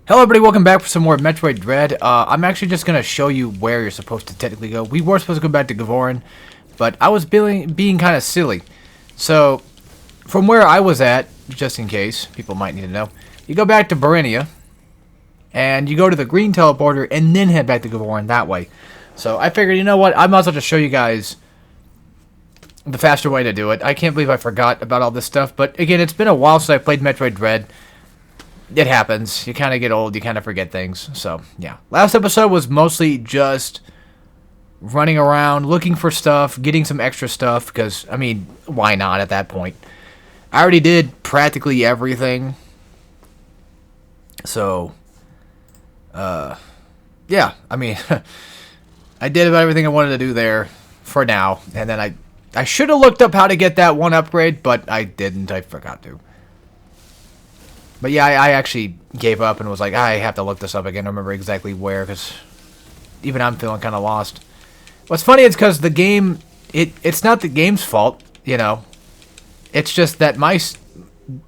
Hello everybody, welcome back for some more Metroid Dread. I'm actually just going to show you where you're supposed to technically go. We were supposed to go back to Gavorin, but I was being kind of silly. So, from where I was at, just in case, people might need to know, you go back to Barinia, and you go to the green teleporter, and then head back to Gavorin that way. So, I figured, you know what, I might as well just show you guys the faster way to do it. I can't believe I forgot about all this stuff, but again, it's been a while since I played Metroid Dread. It happens. You kind of get old. You kind of forget things. So, yeah. Last episode was mostly just running around, looking for stuff, getting some extra stuff, because, I mean, why not at that point? I already did practically everything. So, yeah. I mean, I did about everything I wanted to do there for now. And then I should have looked up how to get that one upgrade, but I didn't. I forgot to. But yeah, I actually gave up and was like, I have to look this up again. I don't remember exactly where, because even I'm feeling kind of lost. What's funny is because the game, it's not the game's fault, you know. It's just that my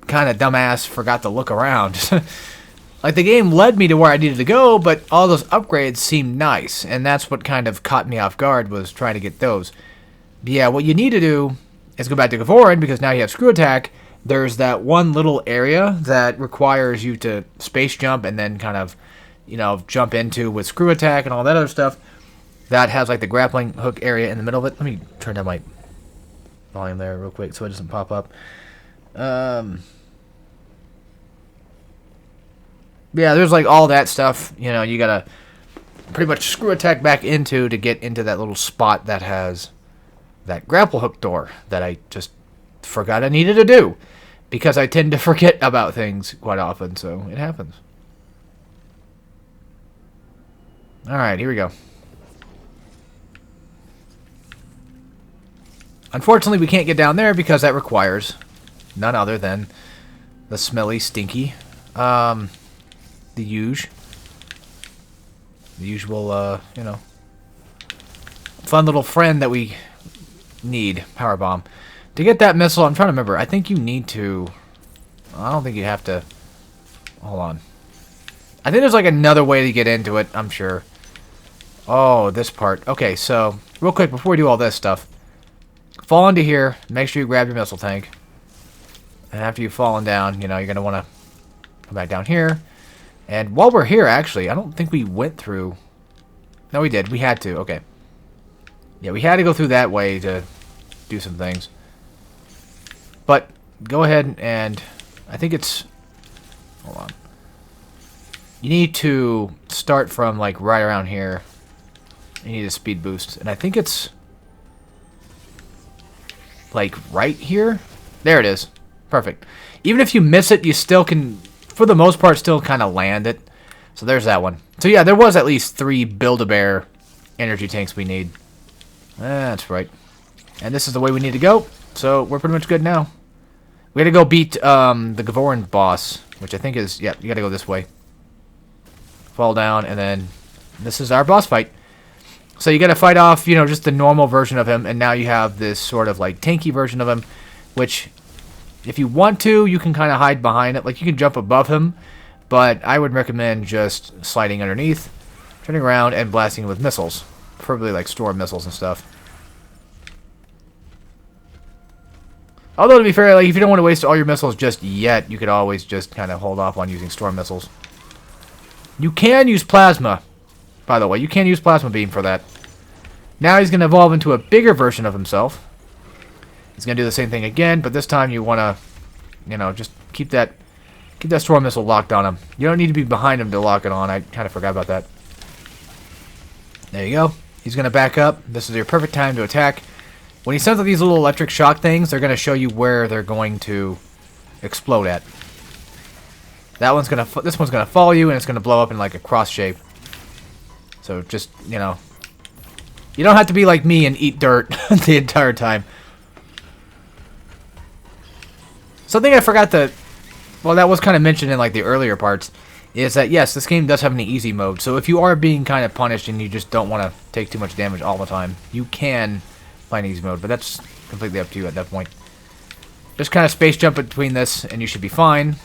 kind of dumbass forgot to look around. Like, the game led me to where I needed to go, but all those upgrades seemed nice. And that's what kind of caught me off guard, was trying to get those. But yeah, what you need to do is go back to Gavorin, because now you have Screw Attack. There's that one little area that requires you to space jump and then kind of, you know, jump into with Screw Attack and all that other stuff. That has like the grappling hook area in the middle of it. Let me turn down my volume there real quick so it doesn't pop up. Yeah, there's like all that stuff, you know, you gotta pretty much Screw Attack back into to get into that little spot that has that grapple hook door that I just forgot I needed to do, because I tend to forget about things quite often, so it happens. Alright, here we go. Unfortunately, we can't get down there because that requires none other than the smelly, stinky, the usual, you know, fun little friend that we need, Power Bomb. To get that missile, I'm trying to remember. I think you need to... I don't think you have to... Hold on. I think there's like another way to get into it, I'm sure. Oh, this part. Okay, so, real quick, before we do all this stuff, fall into here, make sure you grab your missile tank. And after you've fallen down, you know, you're going to want to come back down here. And while we're here, actually, I don't think we went through... No, we did. We had to. Okay. Yeah, we had to go through that way to do some things. But go ahead and I think it's, hold on. You need to start from like right around here. You need a speed boost, and I think it's like right here. There it is. Perfect. Even if you miss it, you still can, for the most part, still kind of land it. So there's that one. So yeah, there was at least 3 Build-A-Bear energy tanks we need. That's right. And this is the way we need to go. So we're pretty much good now. We gotta go beat the Gavorin boss, which I think is, yeah, you gotta go this way. Fall down, and then this is our boss fight. So you gotta fight off, you know, just the normal version of him, and now you have this sort of like tanky version of him, which, if you want to, you can kind of hide behind it. Like, you can jump above him, but I would recommend just sliding underneath, turning around, and blasting with missiles. Preferably like store missiles and stuff. Although, to be fair, like, if you don't want to waste all your missiles just yet, you could always just kind of hold off on using storm missiles. You can use plasma, by the way. You can use plasma beam for that. Now he's going to evolve into a bigger version of himself. He's going to do the same thing again, but this time you want to, you know, just keep that storm missile locked on him. You don't need to be behind him to lock it on. I kind of forgot about that. There you go. He's going to back up. This is your perfect time to attack. When he sends out these little electric shock things, they're going to show you where they're going to explode at. This one's going to follow you, and it's going to blow up in like a cross shape. So just, you know, you don't have to be like me and eat dirt the entire time. Something I forgot to, well, that was kind of mentioned in like the earlier parts, is that yes, this game does have an easy mode. So if you are being kind of punished and you just don't want to take too much damage all the time, you can find easy mode, but that's completely up to you at that point. Just kind of space jump between this, and you should be fine.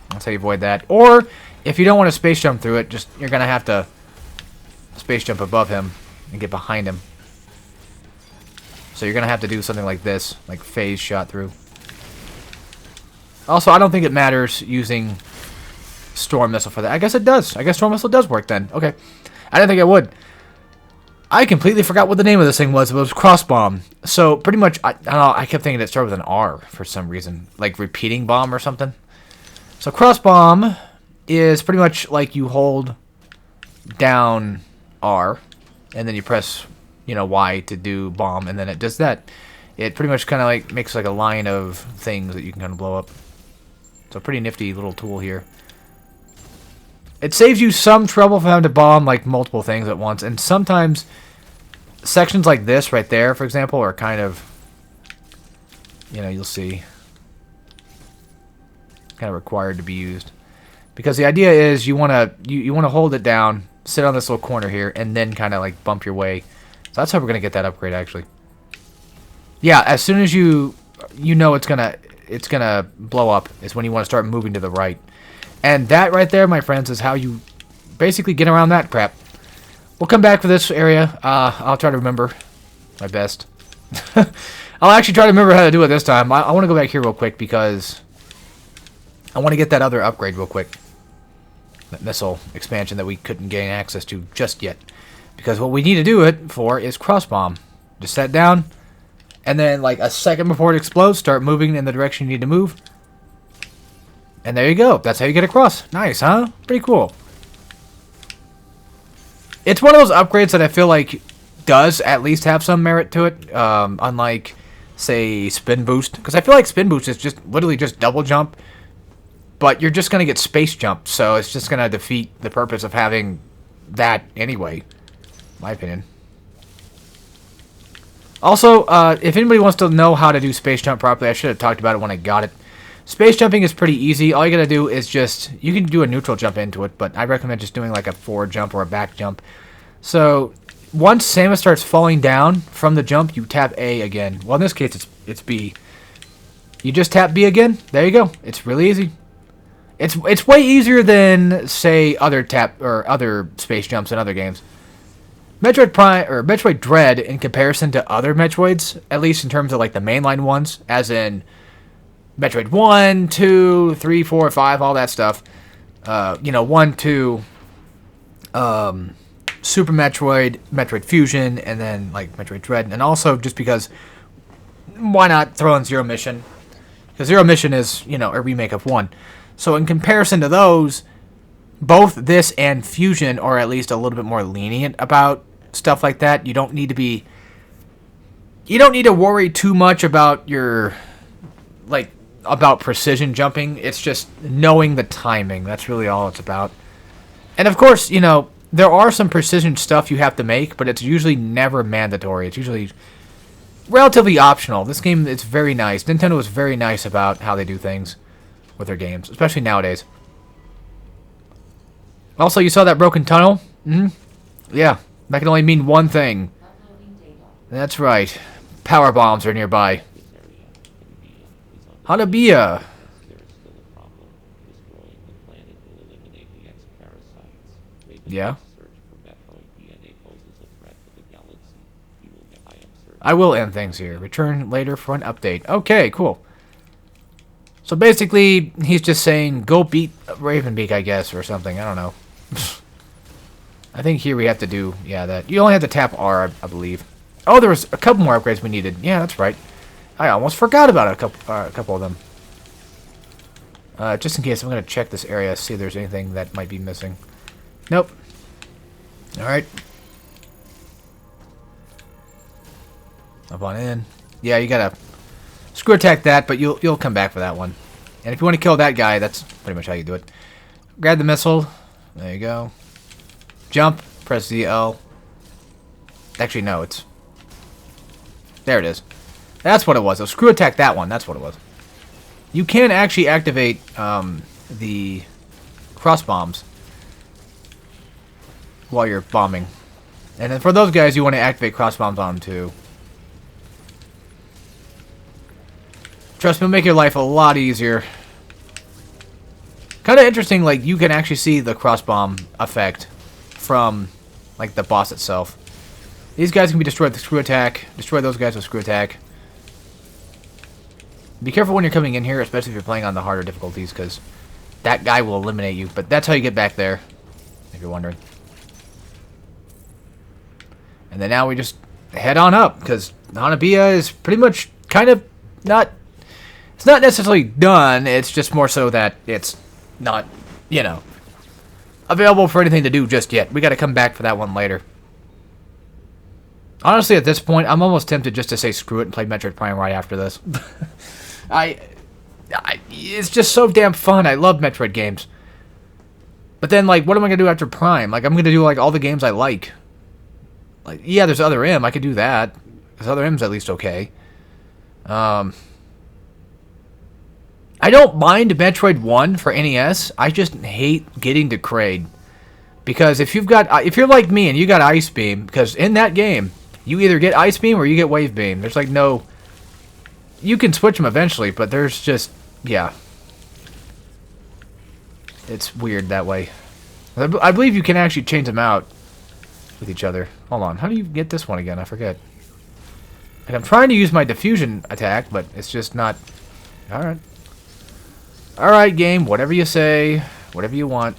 That's how you avoid that. Or if you don't want to space jump through it, just you're gonna have to space jump above him and get behind him. So you're gonna have to do something like this, like phase shot through. Also, I don't think it matters using Storm Missile for that. I guess it does. I guess Storm Missile does work then. Okay. I didn't think it would. I completely forgot what the name of this thing was. It was Cross Bomb. So pretty much, I don't know, I kept thinking it started with an R for some reason. Like repeating bomb or something. So Cross Bomb is pretty much like you hold down R, and then you press, you know, Y to do bomb, and then it does that. It pretty much kind of like makes like a line of things that you can kind of blow up. It's a pretty nifty little tool here. It saves you some trouble from having to bomb like multiple things at once, and sometimes sections like this right there, for example, are kind of, you know, you'll see, kind of required to be used, because the idea is you want to hold it down, sit on this little corner here, and then kind of like bump your way. So that's how we're gonna get that upgrade actually. Yeah, as soon as you know it's gonna blow up is when you want to start moving to the right. And that right there, my friends, is how you basically get around that crap. We'll come back for this area. I'll try to remember my best. I'll actually try to remember how to do it this time. I want to go back here real quick because I want to get that other upgrade real quick. That missile expansion that we couldn't gain access to just yet. Because what we need to do it for is Cross Bomb. Just set down, and then like a second before it explodes, start moving in the direction you need to move. And there you go. That's how you get across. Nice, huh? Pretty cool. It's one of those upgrades that I feel like does at least have some merit to it. Unlike, say, Spin Boost. Because I feel like Spin Boost is just literally just double jump. But you're just going to get space jump. So it's just going to defeat the purpose of having that anyway. In my opinion. Also, if anybody wants to know how to do space jump properly, I should have talked about it when I got it. Space jumping is pretty easy. All you gotta do is just, you can do a neutral jump into it, but I recommend just doing like a forward jump or a back jump. So, once Samus starts falling down from the jump, you tap A again. Well, in this case, it's B. You just tap B again. There you go. It's really easy. It's way easier than, say, other space jumps in other games. Metroid Prime, or Metroid Dread, in comparison to other Metroids, at least in terms of like the mainline ones, as in Metroid 1, 2, 3, 4, 5, all that stuff. 1, 2, Super Metroid, Metroid Fusion, and then like Metroid Dread. And also just because, why not throw in Zero Mission? Because Zero Mission is, a remake of 1. So in comparison to those, both this and Fusion are at least a little bit more lenient about stuff like that. You don't need to worry too much about about precision jumping. It's just knowing the timing. That's really all it's about. And of course, there are some precision stuff you have to make, but it's usually never mandatory. It's usually relatively optional. This game is very nice. Nintendo is very nice about how they do things with their games, especially nowadays. Also, you saw that broken tunnel? Yeah, that can only mean one thing. That's right. Power bombs are nearby. Hanabiya. Yeah. I will end things here. Return later for an update. Okay, cool. So basically, he's just saying, go beat Ravenbeak, I guess, or something. I don't know. I think here we have to do, that. You only have to tap R, I believe. Oh, there was a couple more upgrades we needed. Yeah, that's right. I almost forgot about a couple of them. Just in case, I'm going to check this area, see if there's anything that might be missing. Nope. Alright. Up on in. Yeah, you gotta screw attack that, but you'll come back for that one. And if you want to kill that guy, that's pretty much how you do it. Grab the missile. There you go. Jump. Press ZL. Actually, no, it's... There it is. That's what it was. So screw attack that one. That's what it was. You can actually activate the cross bombs while you're bombing. And then for those guys, you want to activate cross bombs on them too. Trust me, it'll make your life a lot easier. Kind of interesting, like, you can actually see the cross-bomb effect from, like, the boss itself. These guys can be destroyed with screw attack. Destroy those guys with screw attack. Be careful when you're coming in here, especially if you're playing on the harder difficulties, because that guy will eliminate you. But that's how you get back there, if you're wondering. And then now we just head on up, because Hanabiya is pretty much kind of not... It's not necessarily done, it's just more so that it's not, you know, available for anything to do just yet. We got to come back for that one later. Honestly, at this point, I'm almost tempted just to say screw it and play Metroid Prime right after this. It's just so damn fun. I love Metroid games. But then, like, what am I going to do after Prime? Like, I'm going to do, like, all the games I like. Like, yeah, there's Other M. I could do that. Because Other M's at least okay. I don't mind Metroid 1 for NES. I just hate getting to Kraid. Because if you're like me and you got Ice Beam, because in that game, you either get Ice Beam or you get Wave Beam. There's like no... You can switch them eventually, but there's just... Yeah. It's weird that way. I believe you can actually change them out with each other. Hold on. How do you get this one again? I forget. And I'm trying to use my diffusion attack, but it's just not... Alright. Alright, game. Whatever you say. Whatever you want.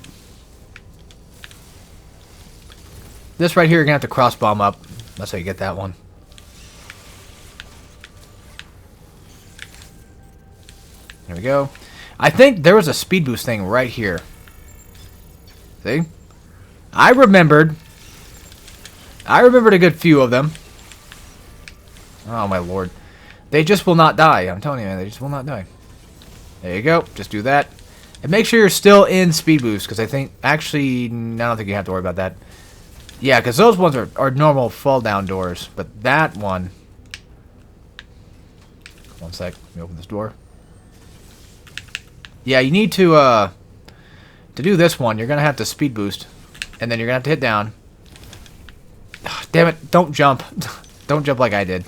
This right here, you're going to have to cross-bomb up. That's how you get that one. There we go. I think there was a speed boost thing right here. See? I remembered a good few of them. Oh, my lord. They just will not die. I'm telling you, man. They just will not die. There you go. Just do that. And make sure you're still in speed boost, because I think... Actually, I don't think you have to worry about that. Yeah, because those ones are normal fall-down doors. But that one... One sec. Let me open this door. Yeah, you need to do this one, you're going to have to speed boost. And then you're going to have to hit down. Ugh, damn it, don't jump. Don't jump like I did.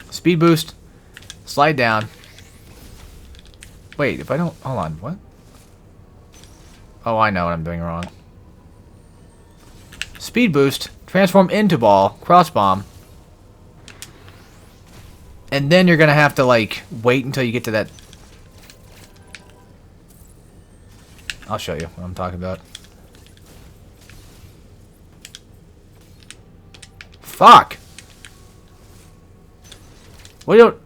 Speed boost. Slide down. Wait, if I don't... Hold on, what? Oh, I know what I'm doing wrong. Speed boost. Transform into ball. Cross bomb. And then you're going to have to, like, wait until you get to that... I'll show you what I'm talking about. Fuck! We don't...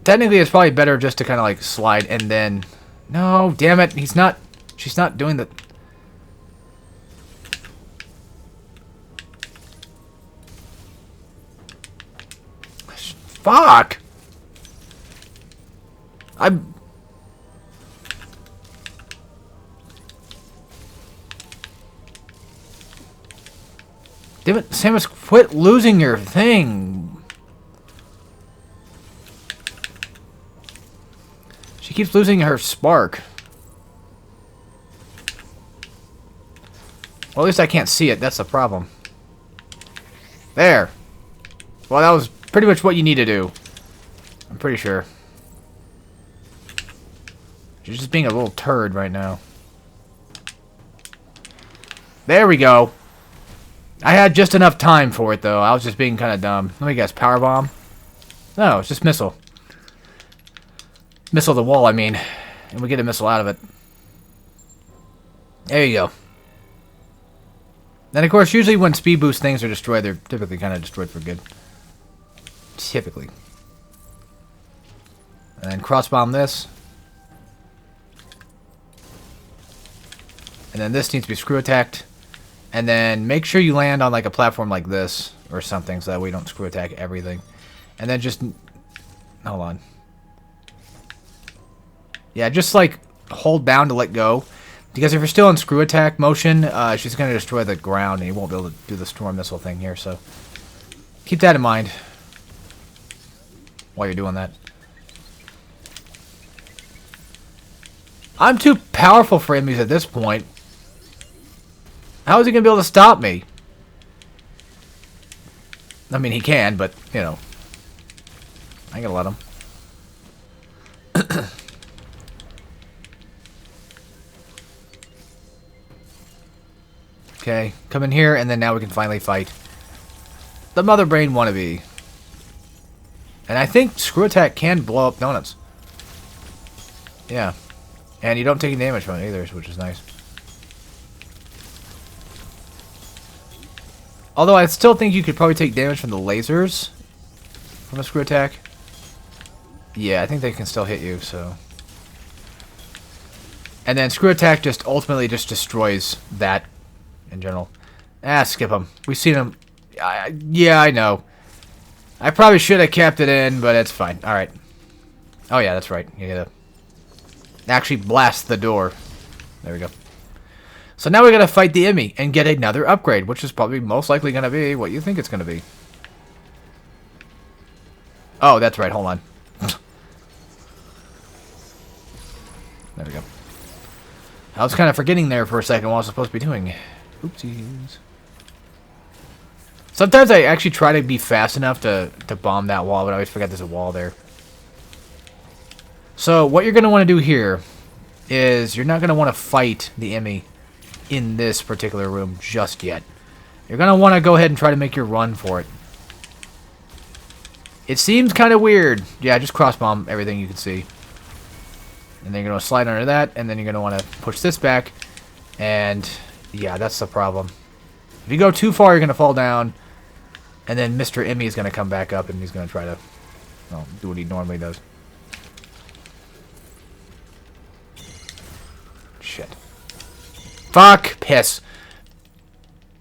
Technically, it's probably better just to kind of, like, slide and then... No, damn it. He's not... She's not doing the... Fuck! I'm... Damn it, Samus, quit losing your thing. She keeps losing her spark. Well, at least I can't see it. That's the problem. There. Well, that was pretty much what you need to do. I'm pretty sure. She's just being a little turd right now. There we go. I had just enough time for it, though. I was just being kind of dumb. Let me guess. Power bomb? No, it's just missile. Missile the wall, I mean. And we get a missile out of it. There you go. And, of course, usually when speed boost things are destroyed, they're typically kind of destroyed for good. Typically. And then cross-bomb this. And then this needs to be screw-attacked. And then make sure you land on like a platform like this or something so that we don't screw-attack everything. And then just... Hold on. Yeah, just like hold down to let go. Because if you're still in screw-attack motion, she's going to destroy the ground and you won't be able to do the storm missile thing here. So keep that in mind while you're doing that. I'm too powerful for enemies at this point. How is he going to be able to stop me? I mean, he can, but, you know. I ain't gonna let him. Okay, come in here, and then now we can finally fight the Mother Brain wannabe. And I think Screw Attack can blow up donuts. Yeah. And you don't take any damage from it either, which is nice. Although I still think you could probably take damage from the lasers from a Screw Attack. Yeah, I think they can still hit you, so... And then Screw Attack just ultimately just destroys that in general. Ah, skip him. We've seen him. Yeah, I know. I probably should have kept it in, but it's fine. Alright. Oh yeah, that's right. You gotta actually blast the door. There we go. So now we gotta fight the Emmy and get another upgrade, which is probably most likely gonna be what you think it's gonna be. Oh, that's right. Hold on. There we go. I was kind of forgetting there for a second what I was supposed to be doing. Oopsies. Sometimes I actually try to be fast enough to bomb that wall, but I always forget there's a wall there. So what you're going to want to do here is you're not going to want to fight the Emmy in this particular room just yet. You're going to want to go ahead and try to make your run for it. It seems kind of weird. Yeah, just cross bomb everything you can see. And then you're going to slide under that, and then you're going to want to push this back. And yeah, that's the problem. If you go too far, you're going to fall down. And then Mr. Emmy is going to come back up, and he's going to try to, well, do what he normally does. Shit. Fuck. Piss.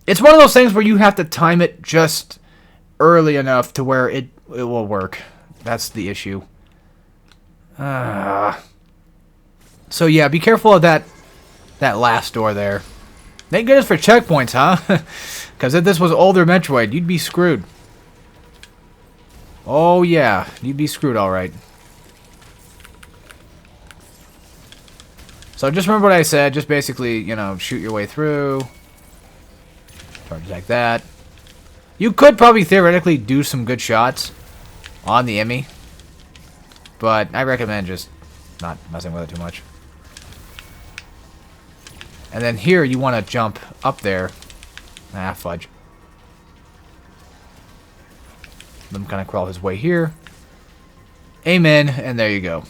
It's one of those things where you have to time it just early enough to where it will work. That's the issue. So yeah, be careful of that last door there. Thank goodness for checkpoints, huh? Because if this was older Metroid, you'd be screwed. Oh yeah, you'd be screwed alright. So just remember what I said. Just basically, you know, shoot your way through. Charge like that. You could probably theoretically do some good shots on the Emmy. But I recommend just not messing with it too much. And then here you want to jump up there. Ah, fudge. Let him kind of crawl his way here. Amen, and there you go.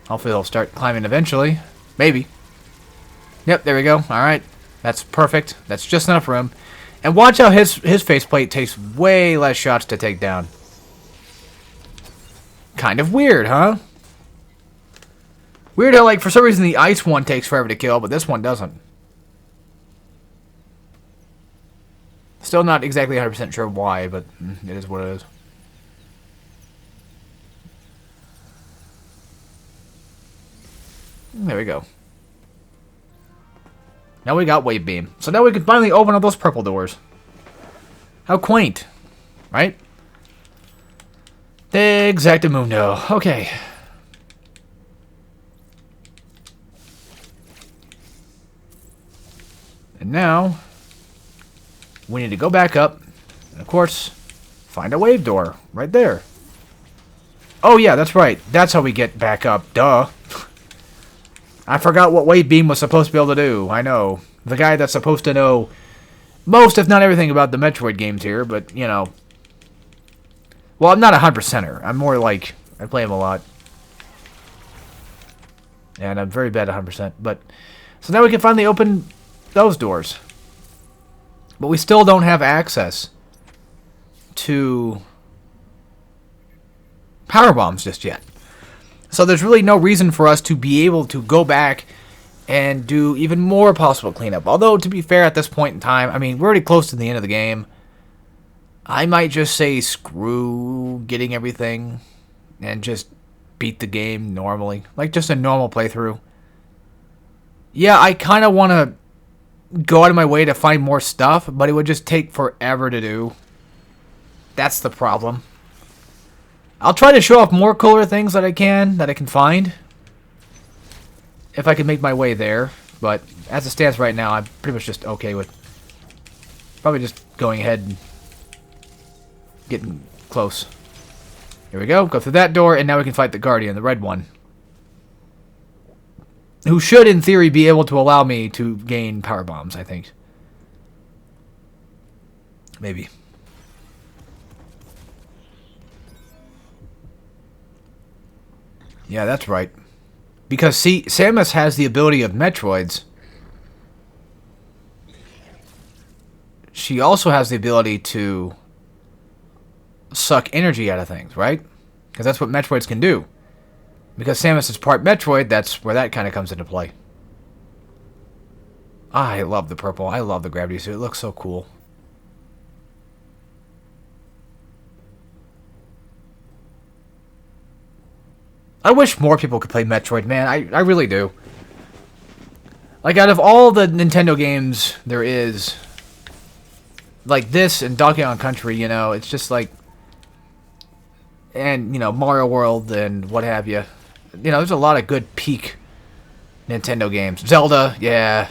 Hopefully they'll start climbing eventually. Maybe. Yep, there we go. Alright. That's perfect. That's just enough room. And watch how his faceplate takes way less shots to take down. Kind of weird, huh? Weird how, like, for some reason the ice one takes forever to kill, but this one doesn't. Still not exactly 100% sure why, but it is what it is. There we go. Now we got Wave Beam. So now we can finally open up those purple doors. How quaint. Right? Exactamundo. Okay. And now, we need to go back up. And of course, find a wave door. Right there. Oh yeah, that's right. That's how we get back up. Duh. I forgot what Wave Beam was supposed to be able to do. I know. The guy that's supposed to know most, if not everything, about the Metroid games here, but, you know. Well, I'm not a 100%er. I'm more like, I play them a lot. And I'm very bad at 100%. But, so now we can finally open those doors. But we still don't have access to power bombs just yet. So there's really no reason for us to be able to go back and do even more possible cleanup. Although, to be fair, at this point in time, I mean, we're already close to the end of the game. I might just say screw getting everything and just beat the game normally. Like, just a normal playthrough. Yeah, I kind of want to go out of my way to find more stuff, but it would just take forever to do. That's the problem. I'll try to show off more cooler things that I can find. If I can make my way there. But as it stands right now, I'm pretty much just okay with Probably just going ahead and getting close. Here we go. Go through that door, and now we can fight the Guardian, the red one. Who should, in theory, be able to allow me to gain power bombs, I think. Maybe. Yeah, that's right. Because, see, Samus has the ability of Metroids. She also has the ability to suck energy out of things, right? Because that's what Metroids can do. Because Samus is part Metroid, that's where that kind of comes into play. I love the purple. I love the gravity suit. It looks so cool. I wish more people could play Metroid, man. I really do. Like, out of all the Nintendo games there is, like this and Donkey Kong Country, you know, it's just like, and, you know, Mario World and what have you. You know, there's a lot of good peak Nintendo games. Zelda, yeah.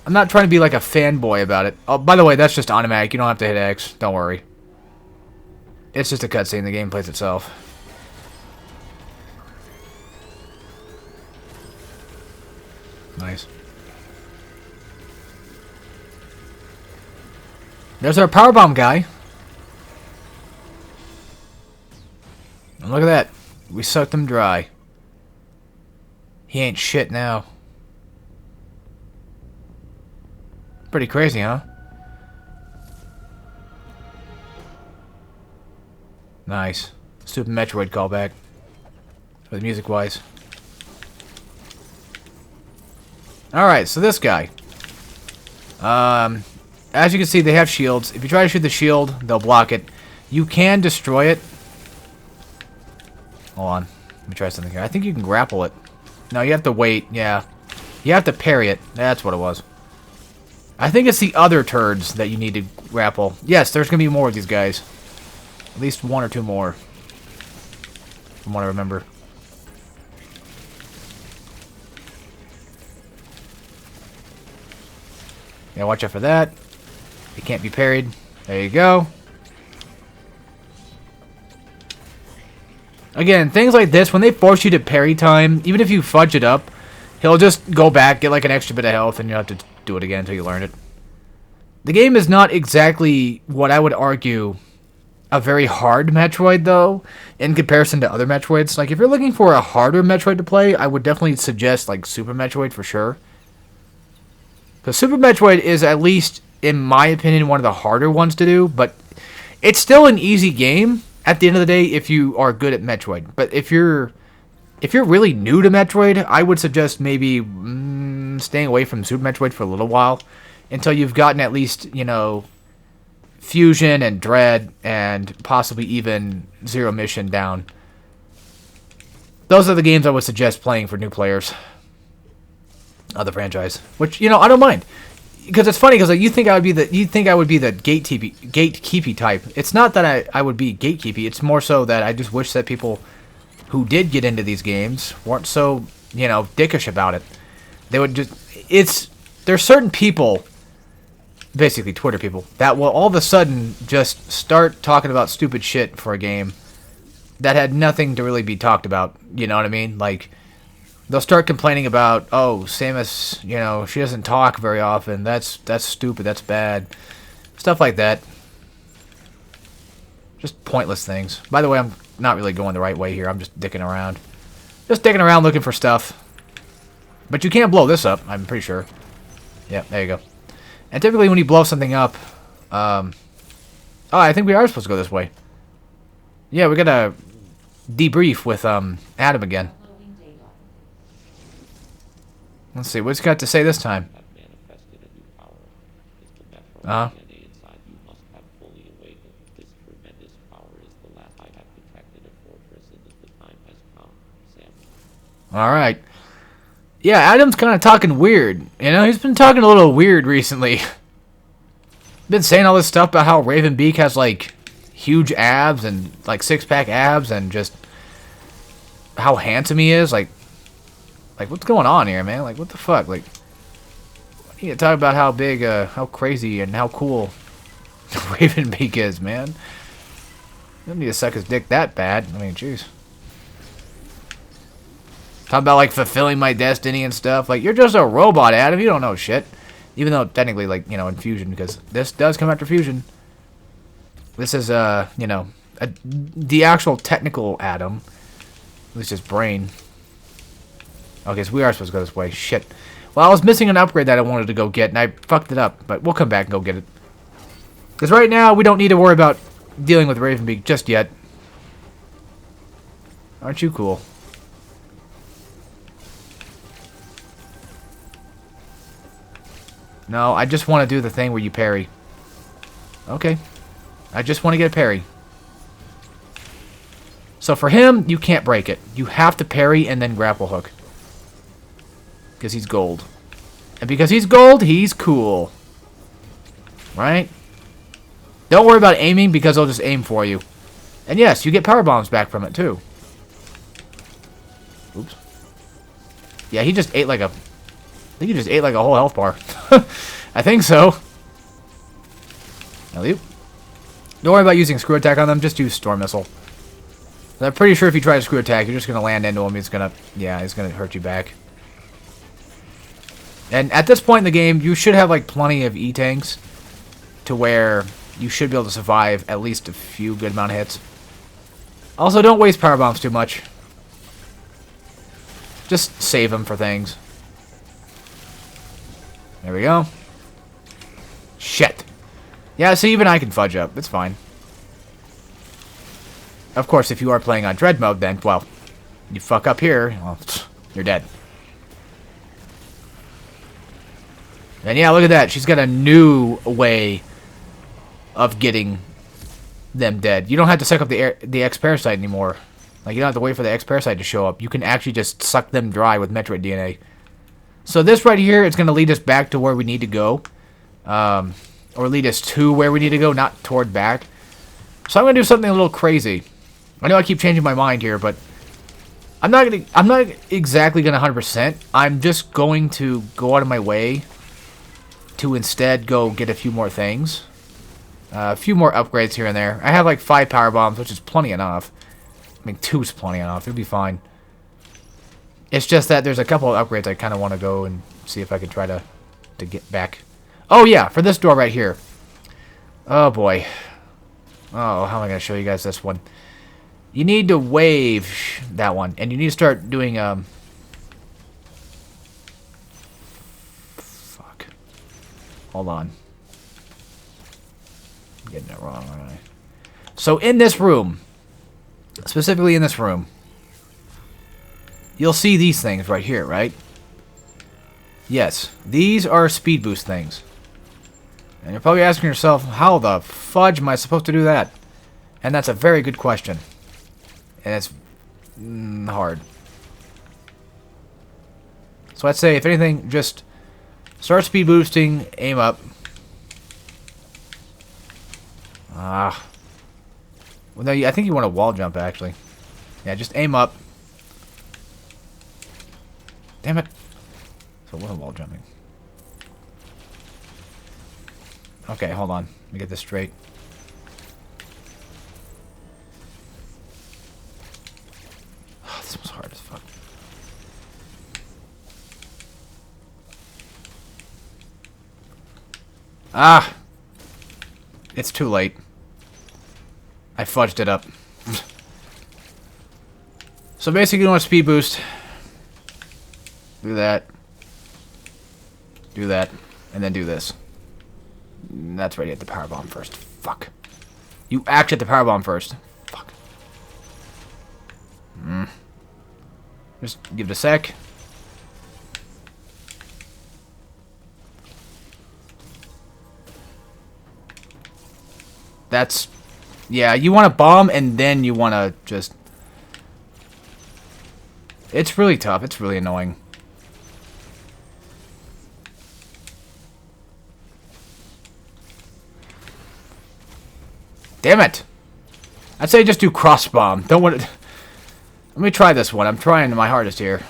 I'm not trying to be like a fanboy about it. Oh, by the way, that's just automatic. You don't have to hit X. Don't worry. It's just a cutscene. The game plays itself. Nice. There's our powerbomb guy. And look at that. We sucked him dry. He ain't shit now. Pretty crazy, huh? Nice. Super Metroid callback. For the music-wise. Alright, so this guy. As you can see, they have shields. If you try to shoot the shield, they'll block it. You can destroy it. Hold on. Let me try something here. I think you can grapple it. No, you have to wait. Yeah. You have to parry it. That's what it was. I think it's the other turds that you need to grapple. Yes, there's going to be more of these guys. At least one or two more. From what I remember. Yeah, watch out for that. It can't be parried. There you go. Again, things like this, when they force you to parry time, even if you fudge it up, he'll just go back, get like an extra bit of health, and you'll have to do it again until you learn it. The game is not exactly what I would argue a very hard Metroid, though, in comparison to other Metroids. Like, if you're looking for a harder Metroid to play, I would definitely suggest, like, Super Metroid for sure. Because Super Metroid is, at least, in my opinion, one of the harder ones to do, but it's still an easy game at the end of the day if you are good at Metroid. But if you're really new to Metroid, I would suggest maybe staying away from Super Metroid for a little while until you've gotten at least, you know, Fusion and Dread and possibly even Zero Mission down. Those are the games I would suggest playing for new players of the franchise. Which, you know, I don't mind. Because it's funny, because like, you think I would be the gatekeepy type. It's not that I would be gatekeepy. It's more so that I just wish that people who did get into these games weren't so, you know, dickish about it. They would just... There's certain people, basically Twitter people, that will all of a sudden just start talking about stupid shit for a game that had nothing to really be talked about. You know what I mean? Like, they'll start complaining about, oh, Samus, you know, she doesn't talk very often. That's stupid. That's bad. Stuff like that. Just pointless things. By the way, I'm not really going the right way here. I'm just dicking around. Just dicking around looking for stuff. But you can't blow this up, I'm pretty sure. Yeah, there you go. And typically when you blow something up... oh, I think we are supposed to go this way. Yeah, we gotta debrief with Adam again. Let's see, what's he got to say this time? Uh-huh. Alright. Yeah, Adam's kind of talking weird. You know, he's been talking a little weird recently. Been saying all this stuff about how Ravenbeak has, like, huge abs and, like, six-pack abs and just how handsome he is. Like, what's going on here, man? Like, what the fuck? Like, You talk about how big, how crazy, and how cool Ravenbeak is, man. You don't need to suck his dick that bad. I mean, jeez. Talk about, like, fulfilling my destiny and stuff. Like, you're just a robot, Adam. You don't know shit. Even though, technically, like, you know, in Fusion, because this does come after Fusion. This is, you know, the actual technical Adam. At least his brain. Okay, so we are supposed to go this way. Shit. Well, I was missing an upgrade that I wanted to go get, and I fucked it up. But we'll come back and go get it. Because right now, we don't need to worry about dealing with Ravenbeak just yet. Aren't you cool? No, I just want to do the thing where you parry. Okay. I just want to get a parry. So for him, you can't break it. You have to parry and then grapple hook. Because he's gold. And because he's gold, he's cool. Right? Don't worry about aiming because he'll just aim for you. And yes, you get power bombs back from it too. Oops. Yeah, he just ate like a... I think he just ate like a whole health bar. I think so. Alley-oop. Don't worry about using screw attack on them. Just use storm missile. I'm pretty sure if you try to screw attack, you're just going to land into him. He's going to... Yeah, he's going to hurt you back. And at this point in the game, you should have like plenty of E-tanks to where you should be able to survive at least a few good amount of hits. Also, don't waste power bombs too much. Just save them for things. There we go. Shit. Yeah, so even I can fudge up. It's fine. Of course, if you are playing on Dread mode, then, well, you fuck up here, well, you're dead. And yeah, look at that. She's got a new way of getting them dead. You don't have to suck up the X-Parasite anymore. Like, you don't have to wait for the X-Parasite to show up. You can actually just suck them dry with Metroid DNA. So this right here is going to lead us back to where we need to go. Or lead us to where we need to go, not toward back. So I'm going to do something a little crazy. I know I keep changing my mind here, but I'm not exactly going to 100%. I'm just going to go out of my way to instead go get a few more things. A few more upgrades here and there. I have like 5 power bombs, which is plenty enough. I mean, 2's plenty enough. It'll be fine. It's just that there's a couple of upgrades I kind of want to go and see if I can try to get back. Oh, yeah, for this door right here. Oh, boy. Oh, how am I going to show you guys this one? You need to wave that one, and you need to start doing, fuck. Hold on. I'm getting it wrong, aren't I? So, in this room, specifically in this room, you'll see these things right here, right? Yes, these are speed boost things. And you're probably asking yourself, how the fudge am I supposed to do that? And that's a very good question. And it's hard. So I'd say, if anything, just start speed boosting, aim up. Ah. Well, no, I think you want to wall jump, actually. Yeah, just aim up. Damn it. So it wasn't wall jumping. Okay, hold on. Let me get this straight. Oh, this was hard as fuck. Ah! It's too late. I fudged it up. So basically you want to speed boost. Do that. Do that. And then do this. That's right, hit the power bomb first. Fuck. You actually hit the power bomb first. Fuck. Just give it a sec. That's... Yeah, you want to bomb and then you want to just... It's really tough. It's really annoying. Damn it! I'd say just do cross bomb. Don't want to... Let me try this one. I'm trying my hardest here.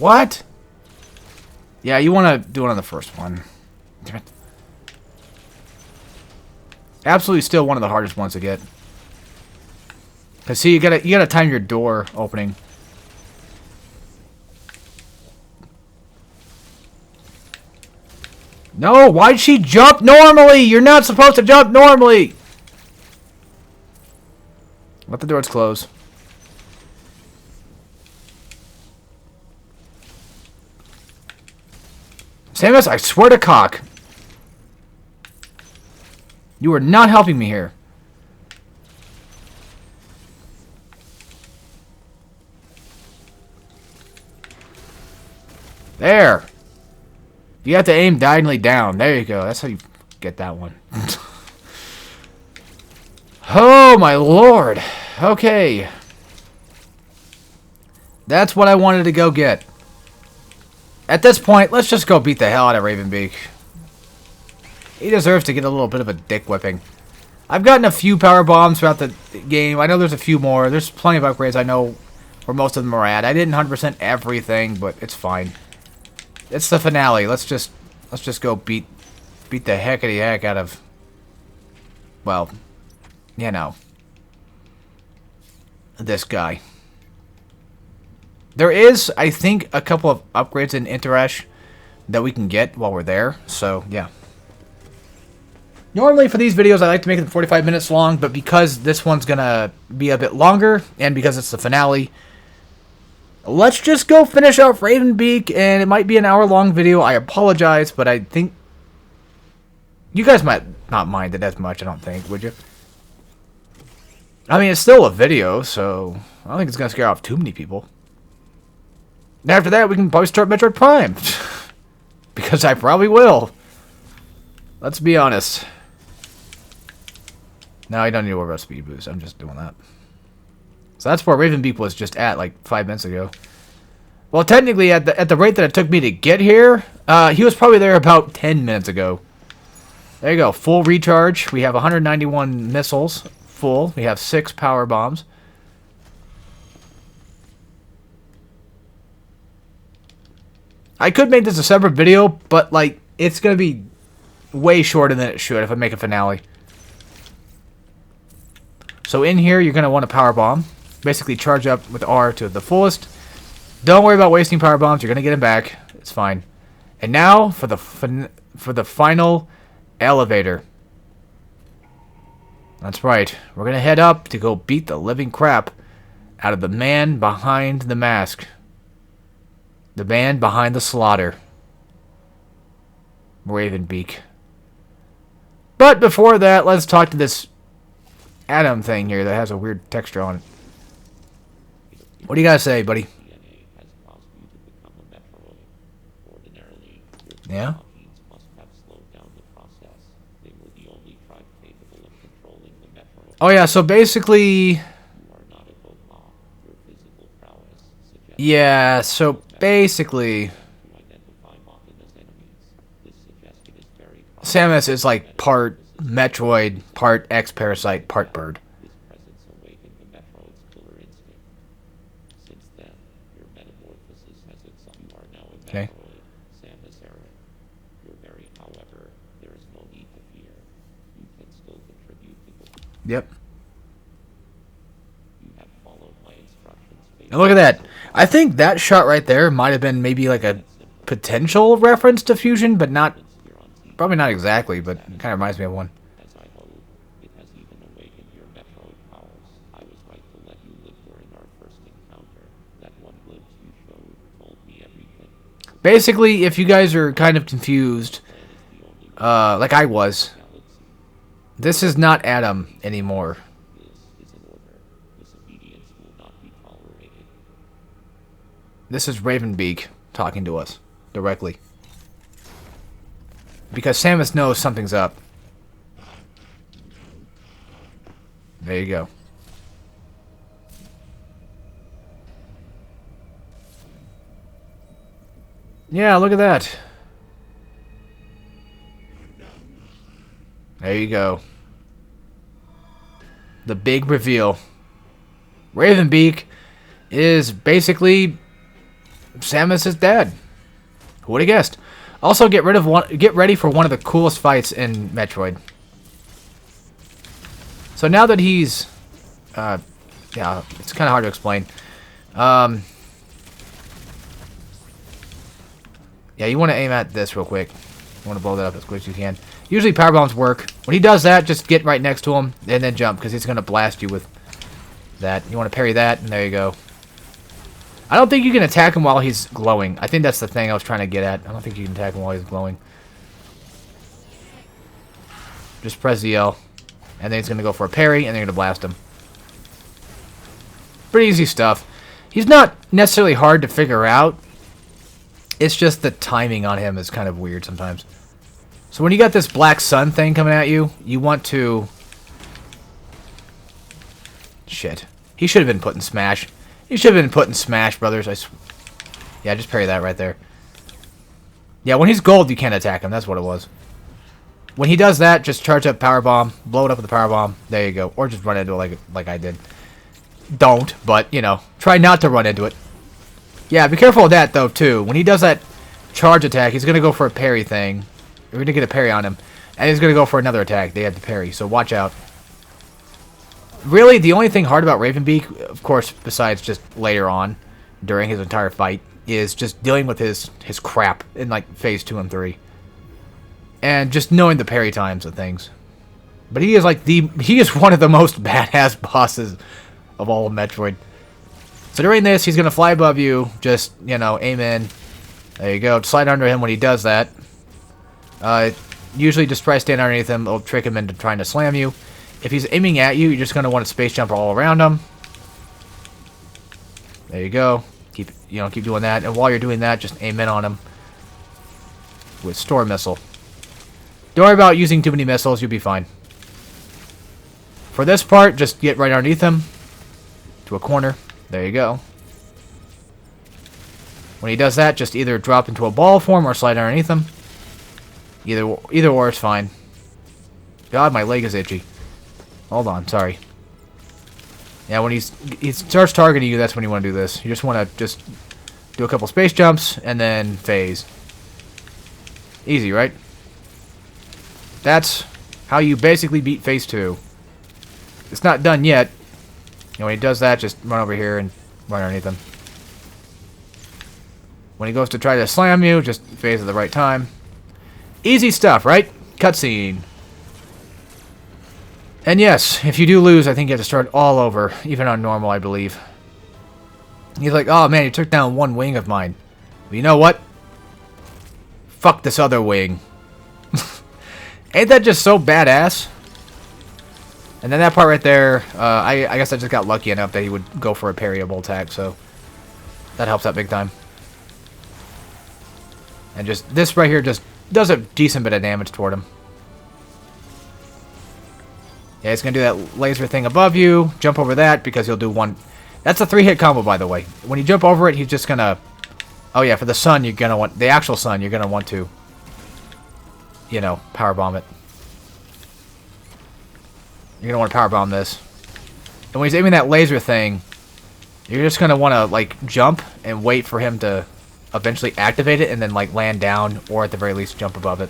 What? Yeah, you want to do it on the first one. Damn it. Absolutely still one of the hardest ones to get. Cause see, you gotta time your door opening. No, why'd she jump normally? You're not supposed to jump normally. Let the doors close. Samus, I swear to cock. You are not helping me here. There. You have to aim diagonally down. There you go. That's how you get that one. Oh, my lord. Okay. That's what I wanted to go get. At this point, let's just go beat the hell out of Ravenbeak. He deserves to get a little bit of a dick whipping. I've gotten a few power bombs throughout the game. I know there's a few more. There's plenty of upgrades I know where most of them are at. I didn't 100% everything, but it's fine. It's the finale. Let's just go beat the heckity heck out of, well, you know, this guy. There is, I think, a couple of upgrades in Interash that we can get while we're there. So, yeah. Normally for these videos, I like to make them 45 minutes long, but because this one's going to be a bit longer, and because it's the finale, let's just go finish off Ravenbeak, and it might be an hour-long video. I apologize, but I think you guys might not mind it as much, I don't think, would you? I mean, it's still a video, so I don't think it's going to scare off too many people. After that, we can probably start Metroid Prime. Because I probably will. Let's be honest. No, I don't need to worry about speed boost. I'm just doing that. So that's where Ravenbeak was just at, like, 5 minutes ago. Well, technically, at the rate that it took me to get here, he was probably there about 10 minutes ago. There you go. Full recharge. We have 191 missiles. Full. We have 6 power bombs. I could make this a separate video, but, like, it's going to be way shorter than it should if I make a finale. So in here, you're going to want a power bomb. Basically, charge up with R to the fullest. Don't worry about wasting power bombs. You're going to get them back. It's fine. And now, for the final elevator. That's right. We're going to head up to go beat the living crap out of the man behind the mask. The man behind the slaughter. Ravenbeak. But before that, let's talk to this atom thing here that has a weird texture on it. What do you guys say, buddy? Yeah? Oh yeah, so basically... Yeah, so basically... Samus is like part Metroid, part X-Parasite, part bird. Okay. Yep. And look at that. I think that shot right there might have been maybe like a potential reference to Fusion, but not... Probably not exactly, but it kind of reminds me of one. Basically, if you guys are kind of confused, like I was, this is not Adam anymore. This is Ravenbeak talking to us directly. Because Samus knows something's up. There you go. Yeah, look at that. There you go. The big reveal. Ravenbeak is basically Samus is dead. Who would have guessed? Also, get ready for one of the coolest fights in Metroid. So now that he's, yeah, it's kind of hard to explain. Yeah, you want to aim at this real quick. You want to blow that up as quick as you can. Usually power bombs work. When he does that, just get right next to him and then jump, because he's going to blast you with that. You want to parry that, and there you go. I don't think you can attack him while he's glowing. I think that's the thing I was trying to get at. I don't think you can attack him while he's glowing. Just press the L, and then he's going to go for a parry, and then you're going to blast him. Pretty easy stuff. He's not necessarily hard to figure out. It's just the timing on him is kind of weird sometimes. So when you got this black sun thing coming at you, you want to... Shit. He should have been put in Smash. He should have been put in Smash, brothers. Yeah, just parry that right there. Yeah, when he's gold, you can't attack him. That's what it was. When he does that, just charge up power bomb, blow it up with the power bomb. There you go. Or just run into it like I did. Don't, but, you know, try not to run into it. Yeah, be careful of that, though, too. When he does that charge attack, he's going to go for a parry thing. We're going to get a parry on him. And he's going to go for another attack. They have to parry, so watch out. Really, the only thing hard about Ravenbeak, of course, besides just later on, during his entire fight, is just dealing with his crap in, like, Phase 2 and 3. And just knowing the parry times of things. But he is, like, he is one of the most badass bosses of all of Metroid. So during this, he's going to fly above you, just, you know, aim in. There you go. Slide under him when he does that. Usually just try to stand underneath him. It'll trick him into trying to slam you. If he's aiming at you, you're just going to want to space jump all around him. There you go. Keep doing that. And while you're doing that, just aim in on him with Storm Missile. Don't worry about using too many missiles. You'll be fine. For this part, just get right underneath him to a corner. There you go. When he does that, just either drop into a ball form or slide underneath him. Either or is fine. God, my leg is itchy. Hold on, sorry. Yeah, when he starts targeting you, that's when you want to do this. You just want to just do a couple space jumps and then phase. Easy, right? That's how you basically beat Phase 2. It's not done yet. And when he does that, just run over here and run underneath him. When he goes to try to slam you, just phase at the right time. Easy stuff, right? Cutscene. And yes, if you do lose, I think you have to start all over, even on normal, I believe. He's like, oh man, you took down one wing of mine. Well, you know what? Fuck this other wing. Ain't that just so badass? And then that part right there, I guess I just got lucky enough that he would go for a parryable attack, so that helps out big time. And just this right here just does a decent bit of damage toward him. Yeah, he's going to do that laser thing above you, jump over that, because he'll do one... That's a 3-hit combo, by the way. When you jump over it, he's just going to... Oh yeah, for the sun, you're going to want... The actual sun, you're going to want to... You know, power bomb it. You're going to want to power bomb this. And when he's aiming that laser thing, you're just going to want to, like, jump and wait for him to eventually activate it and then, like, land down or at the very least jump above it.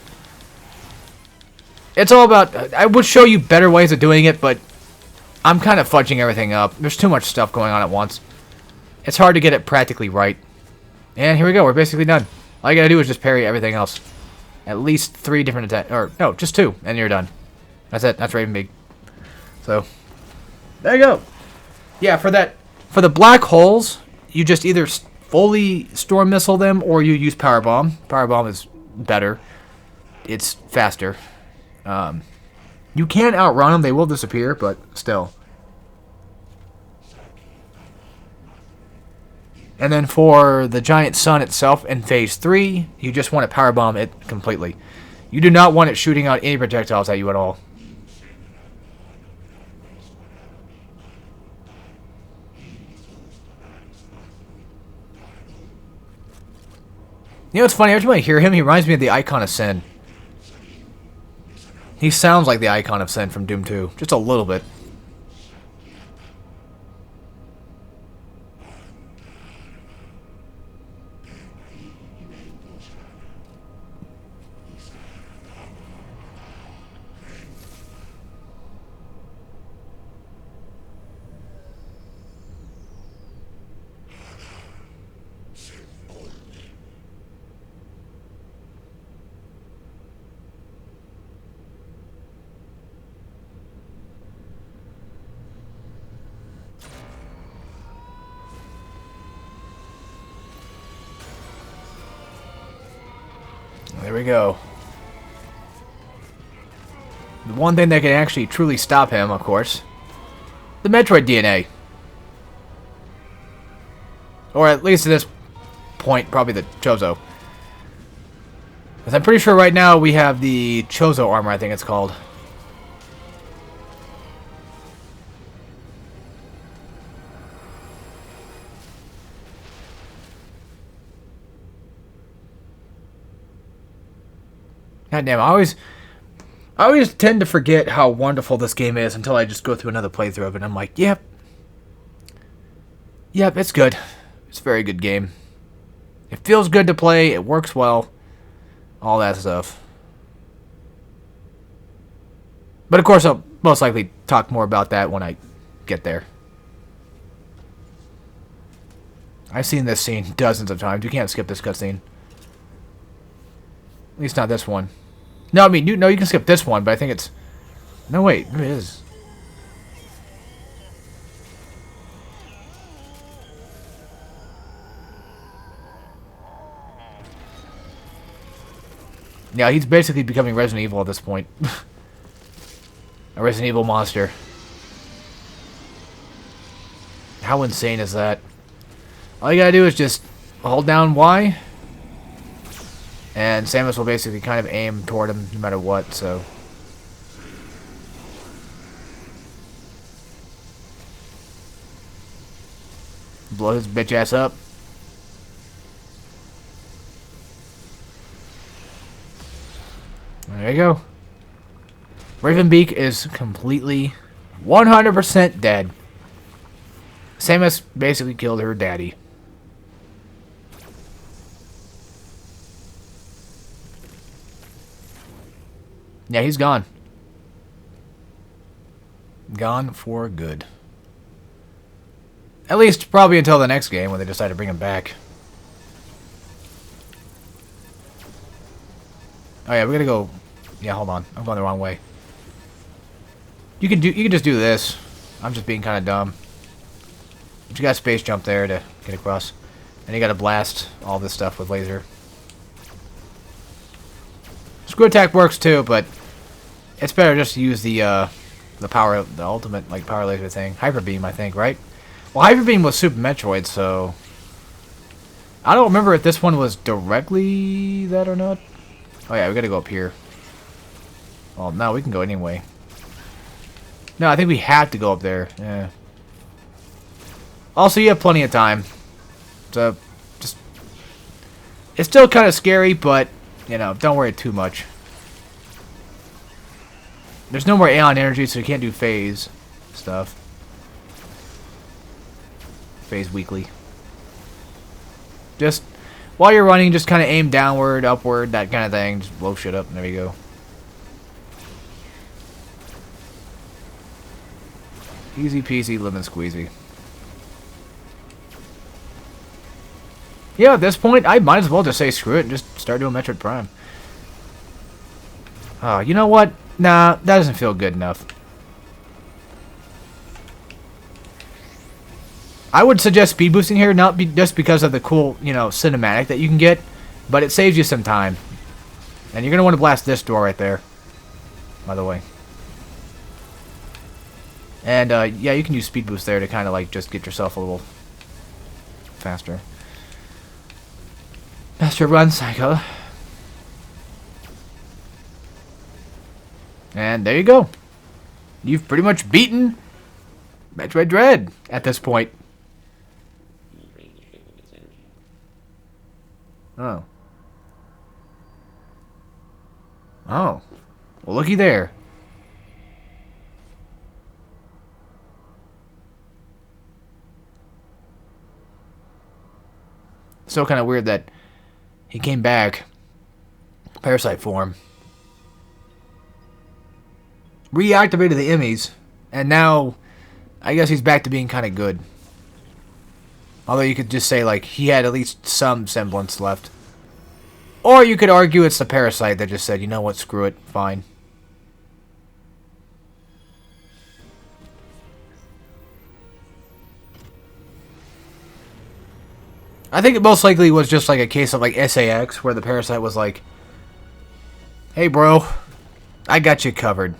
It's all about... I would show you better ways of doing it, but I'm kind of fudging everything up. There's too much stuff going on at once. It's hard to get it practically right. And here we go. We're basically done. All you got to do is just parry everything else. At least 3 different attacks. Or, no, just 2. And you're done. That's it. That's Ravenbeak. So, there you go. Yeah, for the black holes, you just either fully Storm Missile them or you use Power Bomb. Power Bomb is better. It's faster. You can outrun them. They will disappear, but still. And then for the giant sun itself in Phase 3, you just want to Power Bomb it completely. You do not want it shooting out any projectiles at you at all. You know what's funny? Every time I hear him, he reminds me of the Icon of Sin. He sounds like the Icon of Sin from Doom 2. Just a little bit. There we go. The one thing that can actually truly stop him, of course, the Metroid DNA. Or at least at this point, probably the Chozo. Because I'm pretty sure right now we have the Chozo armor, I think it's called. God damn, I always tend to forget how wonderful this game is until I just go through another playthrough of it and I'm like, yep. Yep, it's good. It's a very good game. It feels good to play, it works well, all that stuff. But of course I'll most likely talk more about that when I get there. I've seen this scene dozens of times. You can't skip this cutscene. At least not this one. No, I mean, you can skip this one, but I think it's... No, wait, it is. Yeah, he's basically becoming Resident Evil at this point. A Resident Evil monster. How insane is that? All you gotta do is just hold down Y. And Samus will basically kind of aim toward him no matter what, so... Blow his bitch ass up. There you go. Ravenbeak is completely 100% dead. Samus basically killed her daddy. Yeah, he's gone. Gone for good. At least probably until the next game when they decide to bring him back. Oh yeah, we gotta go. Yeah, hold on. I'm going the wrong way. You can just do this. I'm just being kind of dumb. But you got a space jump there to get across, and you got to blast all this stuff with laser. Screw attack works too, but it's better just to use the power, the ultimate like power laser thing, Hyper Beam, I think, right? Well, Hyper Beam was Super Metroid, so I don't remember if this one was directly that or not. Oh yeah, we gotta go up here. Well, no, we can go anyway. No, I think we have to go up there. Yeah. Also, you have plenty of time. So, just... It's still kind of scary, but, you know, don't worry too much. There's no more Aeon energy, so you can't do phase stuff. Phase weekly. Just, while you're running, just kind of aim downward, upward, that kind of thing. Just blow shit up, and there you go. Easy peasy, lemon squeezy. Yeah, at this point, I might as well just say screw it and just start doing Metroid Prime. Oh, you know what? Nah, that doesn't feel good enough. I would suggest speed boosting here, not just because of the cool, you know, cinematic that you can get, but it saves you some time. And you're going to want to blast this door right there, by the way. And, yeah, you can use speed boost there to kind of, like, just get yourself a little faster. Faster run cycle. And there you go. You've pretty much beaten Metroid Dread at this point. Oh. Oh. Well, looky there. So kind of weird that he came back, parasite form, reactivated the Emmys, and now I guess he's back to being kind of good. Although you could just say, like, he had at least some semblance left. Or you could argue it's the parasite that just said, you know what, screw it, fine. I think it most likely was just like a case of like SAX, where the parasite was like, Hey, bro. I got you covered.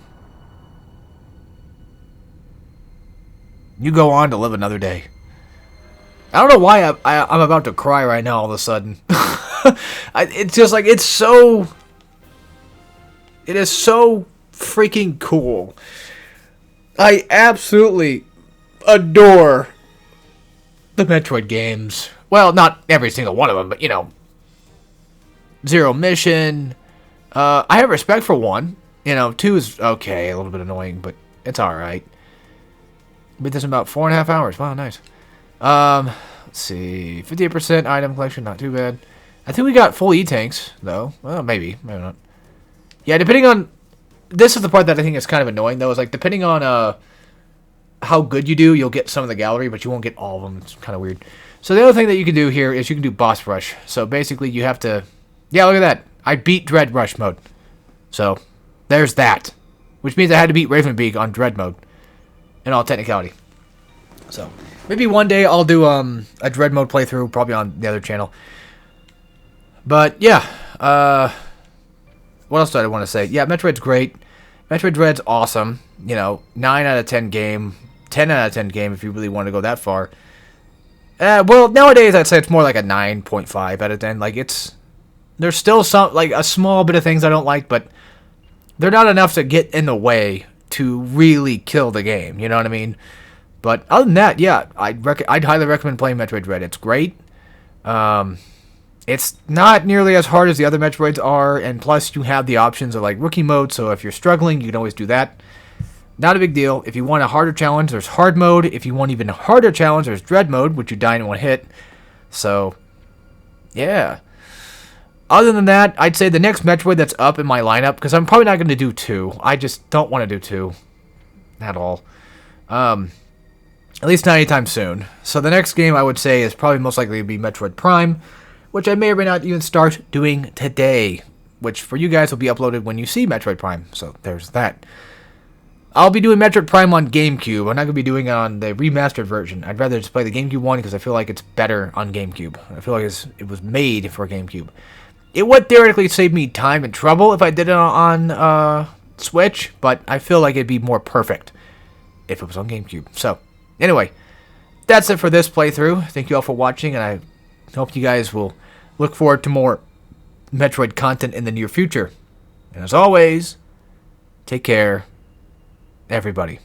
You go on to live another day. I don't know why I'm about to cry right now all of a sudden. It's just like, it's so... It is so freaking cool. I absolutely adore the Metroid games. Well, not every single one of them, but, you know, Zero Mission. I have respect for 1. You know, 2 is okay, a little bit annoying, but it's alright. Beat this in about 4.5 hours. Wow, nice. Let's see. 58% item collection, not too bad. I think we got full E-tanks, though. Well, maybe. Maybe not. Yeah, depending on... This is the part that I think is kind of annoying, though. Is like, depending on how good you do, you'll get some of the gallery, but you won't get all of them. It's kind of weird. So the other thing that you can do here is you can do boss rush. So basically, you have to... Yeah, look at that. I beat Dread Rush mode. So, there's that. Which means I had to beat Ravenbeak on Dread mode. In all technicality. So, maybe one day I'll do a Dread mode playthrough, probably on the other channel. But, yeah. What else did I want to say? Yeah, Metroid's great. Metroid Dread's awesome. You know, 9 out of 10 game. 10 out of 10 game if you really want to go that far. Well, nowadays I'd say it's more like a 9.5 out of 10. Like, it's... There's still some, like, a small bit of things I don't like, but they're not enough to get in the way to really kill the game, you know what I mean? But other than that, yeah, I'd highly recommend playing Metroid Dread. It's great. It's not nearly as hard as the other Metroids are, and plus you have the options of, like, rookie mode, so if you're struggling, you can always do that. Not a big deal. If you want a harder challenge, there's hard mode. If you want even a harder challenge, there's Dread mode, which you die in one hit. So, yeah. Other than that, I'd say the next Metroid that's up in my lineup, because I'm probably not going to do 2. I just don't want to do 2 at all. At least not anytime soon. So the next game I would say is probably most likely to be Metroid Prime, which I may or may not even start doing today, which for you guys will be uploaded when you see Metroid Prime. So there's that. I'll be doing Metroid Prime on GameCube. I'm not going to be doing it on the remastered version. I'd rather just play the GameCube one because I feel like it's better on GameCube. I feel like it was made for GameCube. It would theoretically save me time and trouble if I did it on Switch, but I feel like it'd be more perfect if it was on GameCube. So, anyway, that's it for this playthrough. Thank you all for watching, and I hope you guys will look forward to more Metroid content in the near future. And as always, take care, everybody.